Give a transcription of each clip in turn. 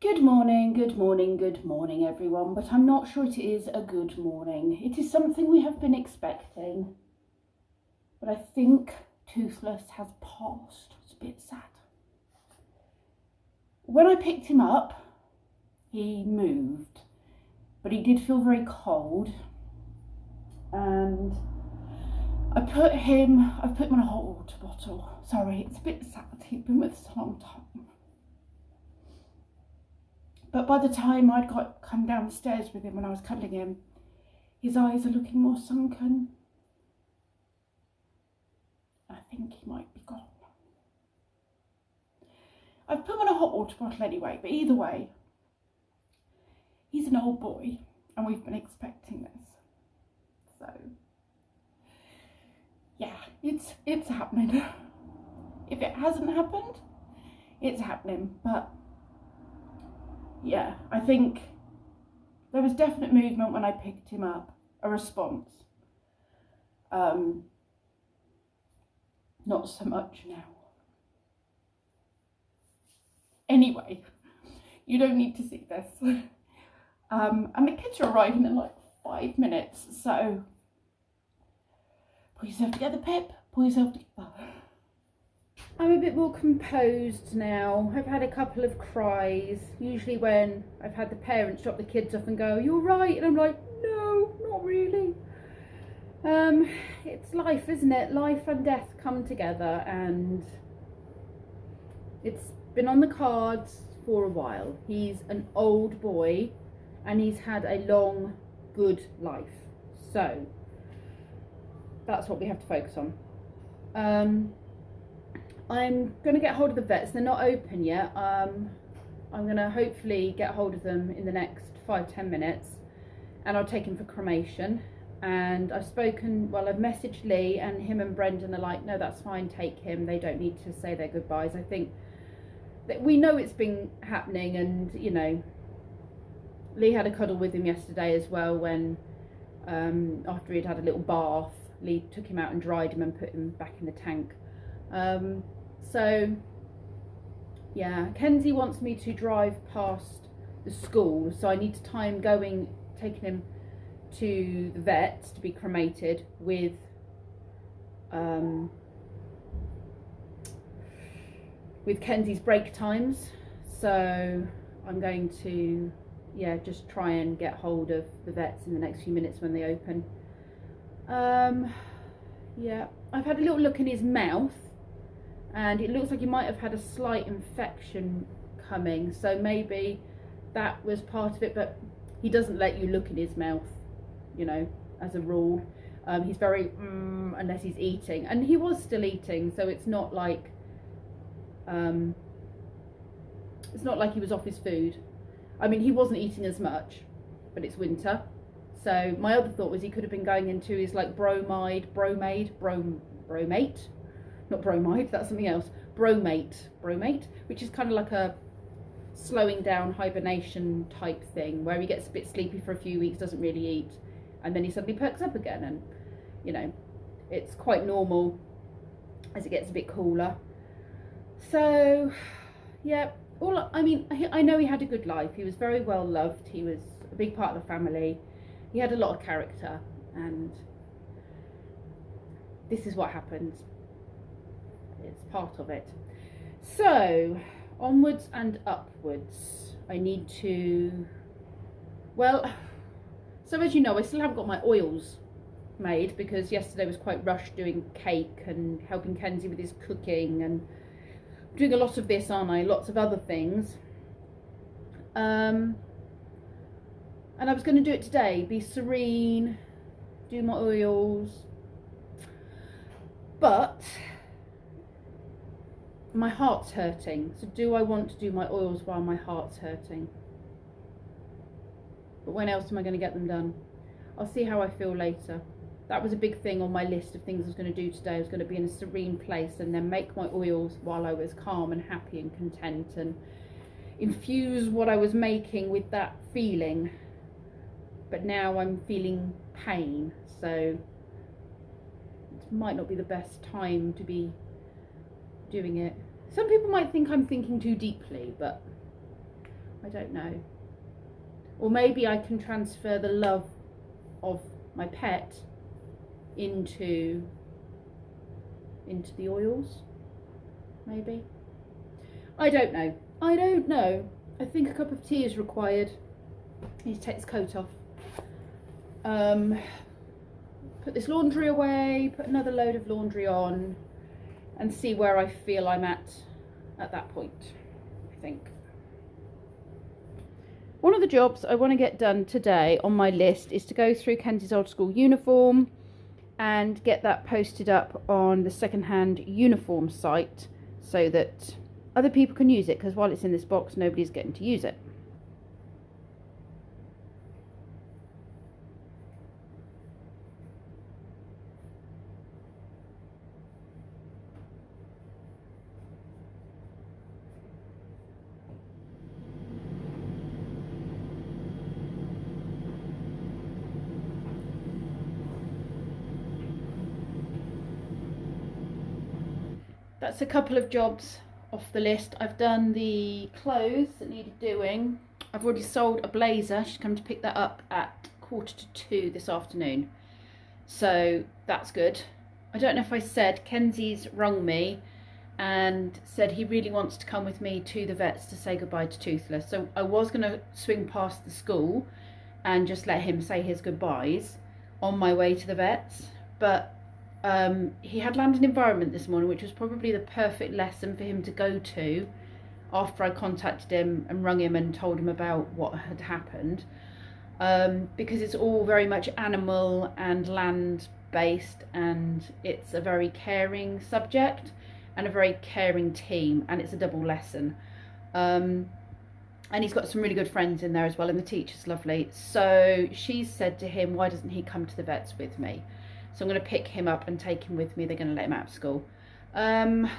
Good morning, good morning, good morning, everyone, but I'm not sure it is a good morning. It is something we have been expecting, but I think Toothless has passed. It's a bit sad. When I picked him up, he moved, but he did feel very cold, and I've put him in a hot water bottle. Sorry, it's a bit sad. He'd been with us a long time. But by the time I'd come downstairs with him when I was cuddling him, his eyes are looking more sunken. I think he might be gone. I've put him in a hot water bottle anyway, but either way, he's an old boy and we've been expecting this. So, yeah, it's happening. If it hasn't happened, it's happening, but yeah, I think there was definite movement when I picked him up, a response. Not so much now. Anyway, you don't need to see this. And the kids are arriving in like 5 minutes, so pull yourself together, Pip. Pull yourself together. I'm a bit more composed now. I've had a couple of cries. Usually when I've had the parents drop the kids off and go, "You're right," and I'm like, "No, not really." It's life, isn't it? Life and death come together, and it's been on the cards for a while. He's an old boy and he's had a long, good life. So that's what we have to focus on. I'm going to get hold of the vets. They're not open yet. I'm going to hopefully get hold of them in the next 5-10 minutes, and I'll take him for cremation. And I've messaged Lee, and him and Brendan are like, no, that's fine, take him. They don't need to say their goodbyes. I think that we know it's been happening, and, you know, Lee had a cuddle with him yesterday as well when, after he'd had a little bath, Lee took him out and dried him and put him back in the tank. So yeah, Kenzie wants me to drive past the school, so I need to time taking him to the vet to be cremated with Kenzie's break times. So I'm going to just try and get hold of the vets in the next few minutes when they open. Yeah, I've had a little look in his mouth, and it looks like he might have had a slight infection coming, so maybe that was part of it, but he doesn't let you look in his mouth, you know, as a rule. He's very unless he's eating, and he was still eating, so it's not like he was off his food. I mean, he wasn't eating as much, but it's winter. So my other thought was he could have been going into his like bromate, not bromide, that's something else, bromate, which is kind of like a slowing down hibernation type thing, where he gets a bit sleepy for a few weeks, doesn't really eat, and then he suddenly perks up again, and you know, it's quite normal as it gets a bit cooler. So yeah, I know he had a good life. He was very well loved. He was a big part of the family. He had a lot of character, and this is what happens. It's part of it. So onwards and upwards. I need to, so as you know, I still haven't got my oils made because yesterday was quite rushed doing cake and helping Kenzie with his cooking, and doing a lot of this, aren't I? Lots of other things. And I was going to do it today, be serene, do my oils, but my heart's hurting. So do I want to do my oils while my heart's hurting? But when else am I going to get them done? I'll see how I feel later. That was a big thing on my list of things I was going to do today. I was going to be in a serene place and then make my oils while I was calm and happy and content, and infuse what I was making with that feeling. But now I'm feeling pain, so it might not be the best time to be doing it. Some people might think I'm thinking too deeply, but I don't know. Or maybe I can transfer the love of my pet into the oils, maybe. I don't know. I think a cup of tea is required. I need to take this coat off. Put this laundry away, put another load of laundry on, and see where I feel I'm at that point, I think. One of the jobs I want to get done today on my list is to go through Kenzie's old school uniform and get that posted up on the secondhand uniform site so that other people can use it, because while it's in this box, nobody's getting to use it. That's a couple of jobs off the list. I've done the clothes that needed doing. I've already sold a blazer. She's come to pick that up at 1:45 this afternoon. So that's good. I don't know if I said, Kenzie's rung me and said he really wants to come with me to the vets to say goodbye to Toothless. So I was going to swing past the school and just let him say his goodbyes on my way to the vets. But he had Land and Environment this morning, which was probably the perfect lesson for him to go to after I contacted him and rung him and told him about what had happened, because it's all very much animal and land based, and it's a very caring subject and a very caring team, and it's a double lesson. And he's got some really good friends in there as well, and the teacher's lovely. So she said to him, why doesn't he come to the vets with me? So I'm going to pick him up and take him with me. They're going to let him out of school. Right,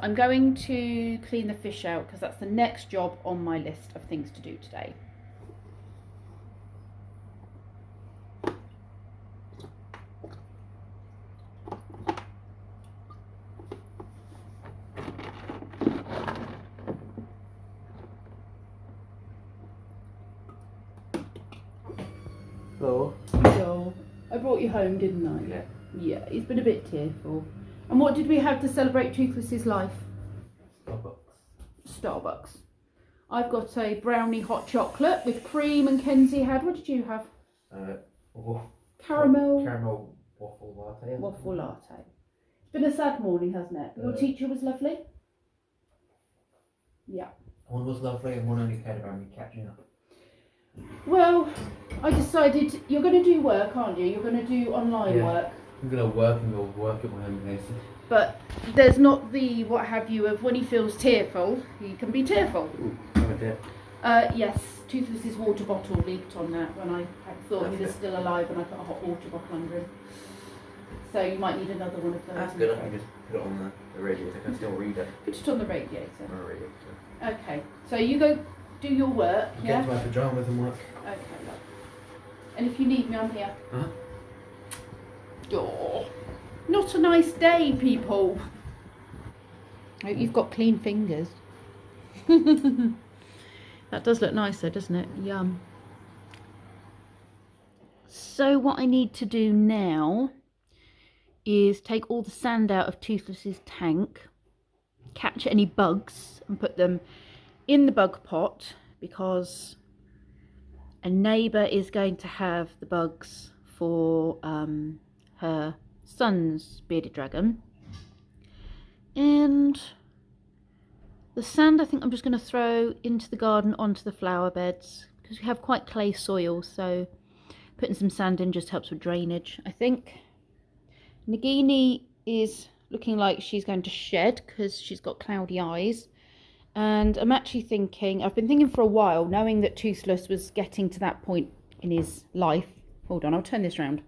I'm going to clean the fish out because that's the next job on my list of things to do today. Hello. So, I brought you home, didn't I? Yeah. Yeah, he's been a bit tearful. And what did we have to celebrate Toothless's life? Starbucks. I've got a brownie hot chocolate with cream, and Kenzie had, what did you have? Caramel waffle latte. Waffle latte. It's been a sad morning, hasn't it? Your teacher was lovely? Yeah. One was lovely and one only cared about me catching up. Well, I decided you're going to do work, aren't you? You're going to do online work. I'm going to work and go work at my own pace. But there's not the what have you of when he feels tearful, he can be tearful. Ooh, I'm a bit. Yes, Toothless's water bottle leaked on that when I thought he was still alive, and I put a hot water bottle under him. So you might need another one of those. That's good, I can just put it on the radiator, I can still read it. Put it on the radiator. On the radiator. Okay, so you go do your work, yeah? Get to my pyjamas and work. Okay, love. And if you need me, I'm here. Huh? Oh, not a nice day, people. I hope you've got clean fingers. That does look nicer, doesn't it? Yum. So what I need to do now is take all the sand out of Toothless's tank, catch any bugs and put them in the bug pot, because a neighbour is going to have the bugs for her son's bearded dragon. And the sand I think I'm just going to throw into the garden onto the flower beds, because we have quite clay soil, so putting some sand in just helps with drainage, I think. Nagini is looking like she's going to shed because she's got cloudy eyes. And I'm actually thinking, I've been thinking for a while, knowing that Toothless was getting to that point in his life. Hold on, I'll turn this round.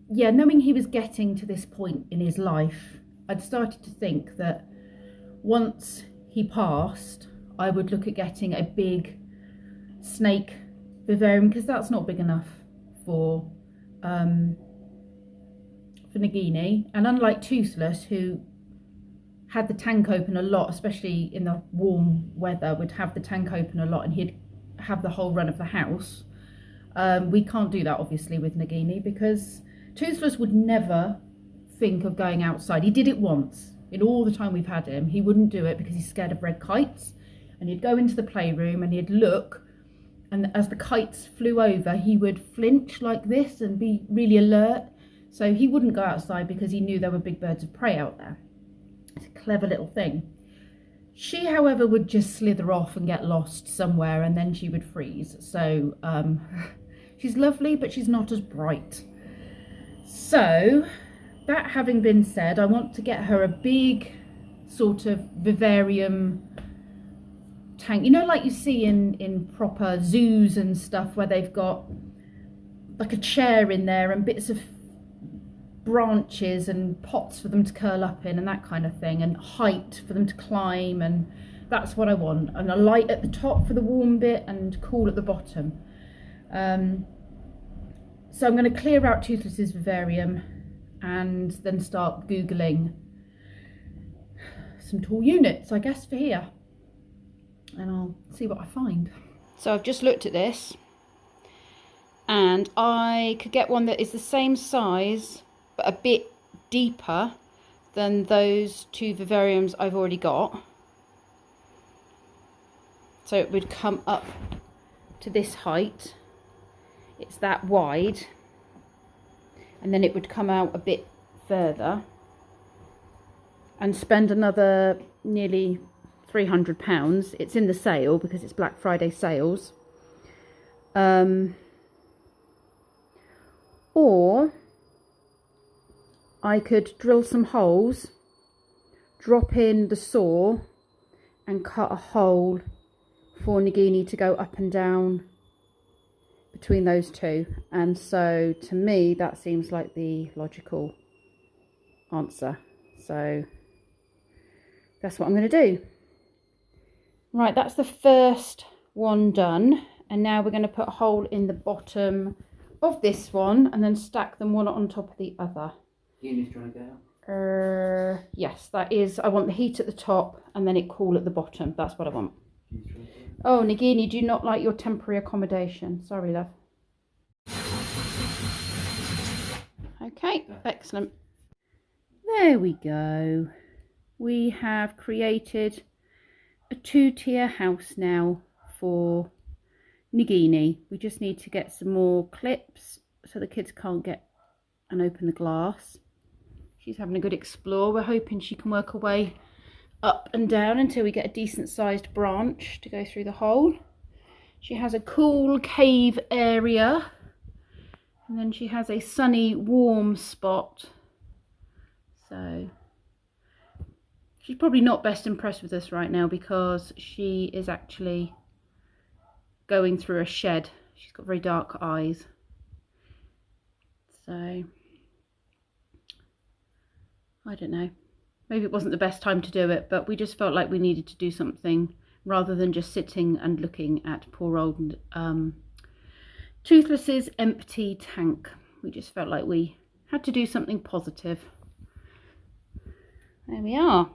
Yeah, knowing he was getting to this point in his life, I'd started to think that once he passed, I would look at getting a big snake vivarium, because that's not big enough for Nagini. And unlike Toothless, who had the tank open a lot, especially in the warm weather, would have the tank open a lot, and he'd have the whole run of the house. We can't do that obviously with Nagini, because Toothless would never think of going outside. He did it once in all the time we've had him. He wouldn't do it because he's scared of red kites, and he'd go into the playroom and he'd look, and as the kites flew over he would flinch like this and be really alert. So he wouldn't go outside because he knew there were big birds of prey out there. It's a clever little thing. She, however, would just slither off and get lost somewhere, and then she would freeze. So she's lovely, but she's not as bright. So that having been said, I want to get her a big sort of vivarium tank, you know, like you see in proper zoos and stuff, where they've got like a chair in there and bits of branches and pots for them to curl up in and that kind of thing, and height for them to climb, and that's what I want. And a light at the top for the warm bit and cool at the bottom. So I'm going to clear out Toothless's vivarium and then start googling some tall units, I guess, for here, and I'll see what I find. So I've just looked at this, and I could get one that is the same size but a bit deeper than those two vivariums I've already got. So it would come up to this height. It's that wide, and then it would come out a bit further, and spend another nearly £300. It's in the sale because it's Black Friday sales. Or I could drill some holes, drop in the saw and cut a hole for Nagini to go up and down between those two. And so to me that seems like the logical answer. So that's what I'm going to do. Right, that's the first one done, and now we're going to put a hole in the bottom of this one and then stack them one on top of the other. Nagini's trying to get out? Yes, that is. I want the heat at the top and then it cool at the bottom. That's what I want. Oh, Nagini, do you not like your temporary accommodation? Sorry, love. Okay, excellent. There we go. We have created a 2-tier house now for Nagini. We just need to get some more clips so the kids can't get and open the glass. She's having a good explore. We're hoping she can work her way up and down until we get a decent sized branch to go through the hole. She has a cool cave area, and then she has a sunny warm spot. So she's probably not best impressed with us right now because she is actually going through a shed. She's got very dark eyes. So I don't know, maybe it wasn't the best time to do it, but we just felt like we needed to do something rather than just sitting and looking at poor old Toothless's empty tank. We just felt like we had to do something positive. There we are.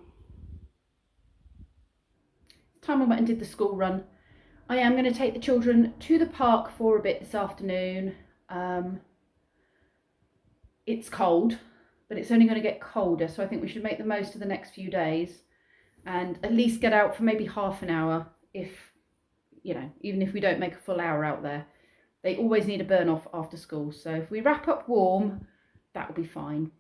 Time I went and did the school run. I am going to take the children to the park for a bit this afternoon. It's cold, but it's only going to get colder, so I think we should make the most of the next few days and at least get out for maybe half an hour, if, you know, even if we don't make a full hour out there. They always need a burn off after school, so if we wrap up warm, that will be fine.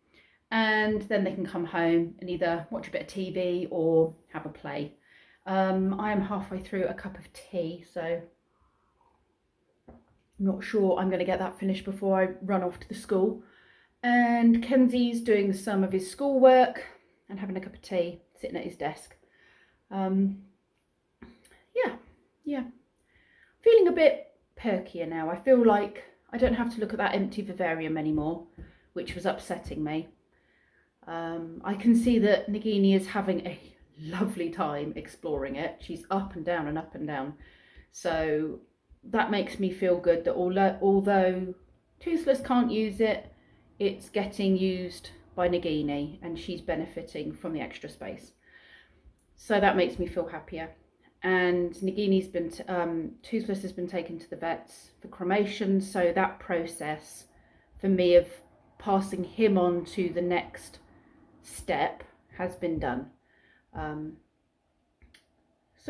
And then they can come home and either watch a bit of TV or have a play. I am halfway through a cup of tea, so I'm not sure I'm going to get that finished before I run off to the school. And Kenzie's doing some of his schoolwork and having a cup of tea, sitting at his desk. Yeah. Feeling a bit perkier now. I feel like I don't have to look at that empty vivarium anymore, which was upsetting me. I can see that Nagini is having a lovely time exploring it. She's up and down and up and down. So that makes me feel good that although Toothless can't use it, it's getting used by Nagini and she's benefiting from the extra space. So that makes me feel happier. And Nagini's been, Toothless has been taken to the vets for cremation. So that process for me of passing him on to the next step has been done. So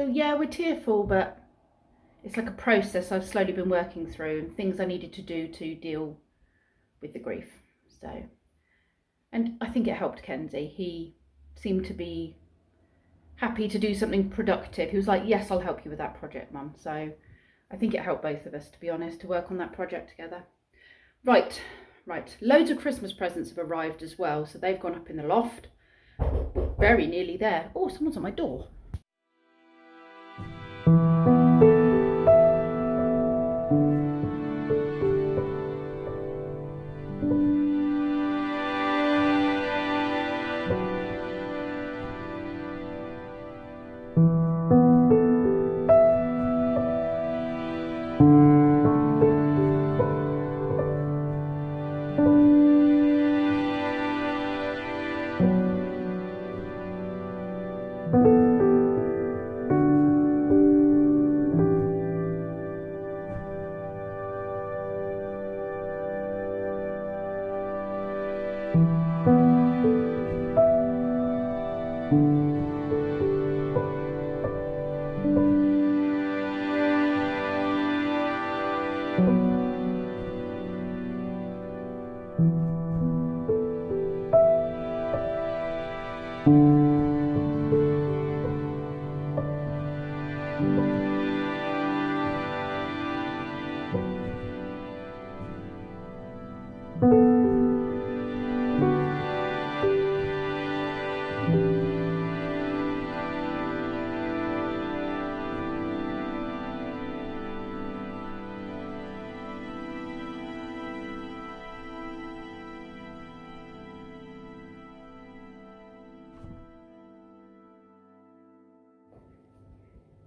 yeah, we're tearful, but it's like a process I've slowly been working through and things I needed to do to deal with the grief. So, and I think it helped Kenzie. He seemed to be happy to do something productive. He was like, yes, I'll help you with that project, Mum. So I think it helped both of us, to be honest, to work on that project together. Right. Loads of Christmas presents have arrived as well. So they've gone up in the loft. We're very nearly there. Oh, someone's at my door.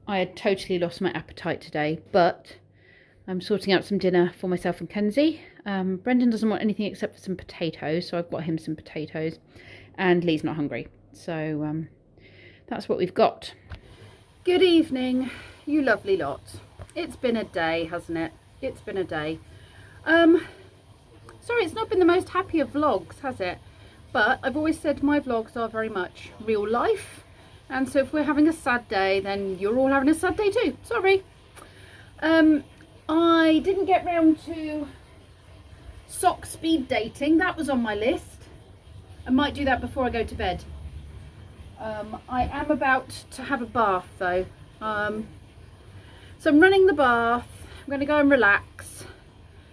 I had totally lost my appetite today, but I'm sorting out some dinner for myself and Kenzie. Brendan doesn't want anything except for some potatoes, so I've got him some potatoes, and Lee's not hungry, so that's what we've got. Good evening, you lovely lot. It's been a day, hasn't it? It's been a day. Sorry, it's not been the most happy of vlogs, has it? But I've always said my vlogs are very much real life. And so if we're having a sad day, then you're all having a sad day too. Sorry. I didn't get round to sock speed dating. That was on my list. I might do that before I go to bed. I am about to have a bath though. So I'm running the bath. I'm going to go and relax.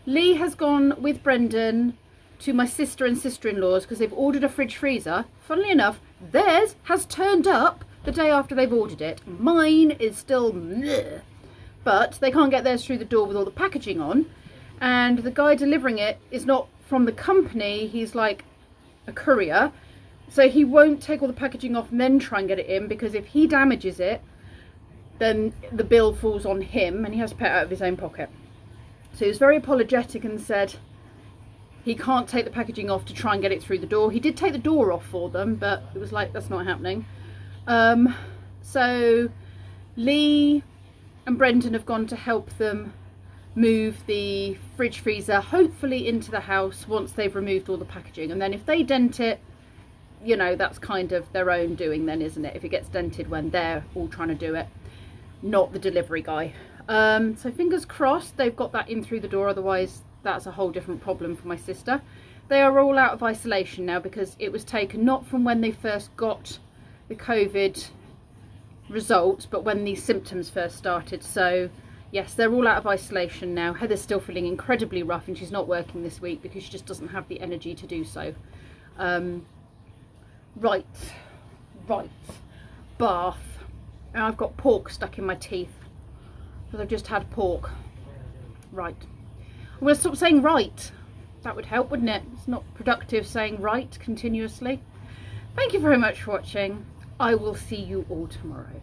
Lee has gone with Brendan to my sister and sister-in-law's because they've ordered a fridge freezer. Funnily enough, theirs has turned up the day after they've ordered it. Mine is still bleh, but they can't get theirs through the door with all the packaging on, and the guy delivering it is not from the company. He's like a courier, so he won't take all the packaging off and then try and get it in, because if he damages it, then the bill falls on him and he has to pay it out of his own pocket. So he was very apologetic and said he can't take the packaging off to try and get it through the door. He did take the door off for them, but it was like, that's not happening. So Lee and Brendan have gone to help them move the fridge freezer, hopefully into the house once they've removed all the packaging. And then if they dent it, you know, that's kind of their own doing then, isn't it? If it gets dented when they're all trying to do it, not the delivery guy. So fingers crossed they've got that in through the door, otherwise that's a whole different problem for my sister. They are all out of isolation now because it was taken not from when they first got the COVID results, but when these symptoms first started. So yes, they're all out of isolation now. Heather's still feeling incredibly rough and she's not working this week because she just doesn't have the energy to do so. Right, bath. And I've got pork stuck in my teeth because I've just had pork. Right. I'm going to stop saying right. That would help, wouldn't it? It's not productive saying right continuously. Thank you very much for watching. I will see you all tomorrow.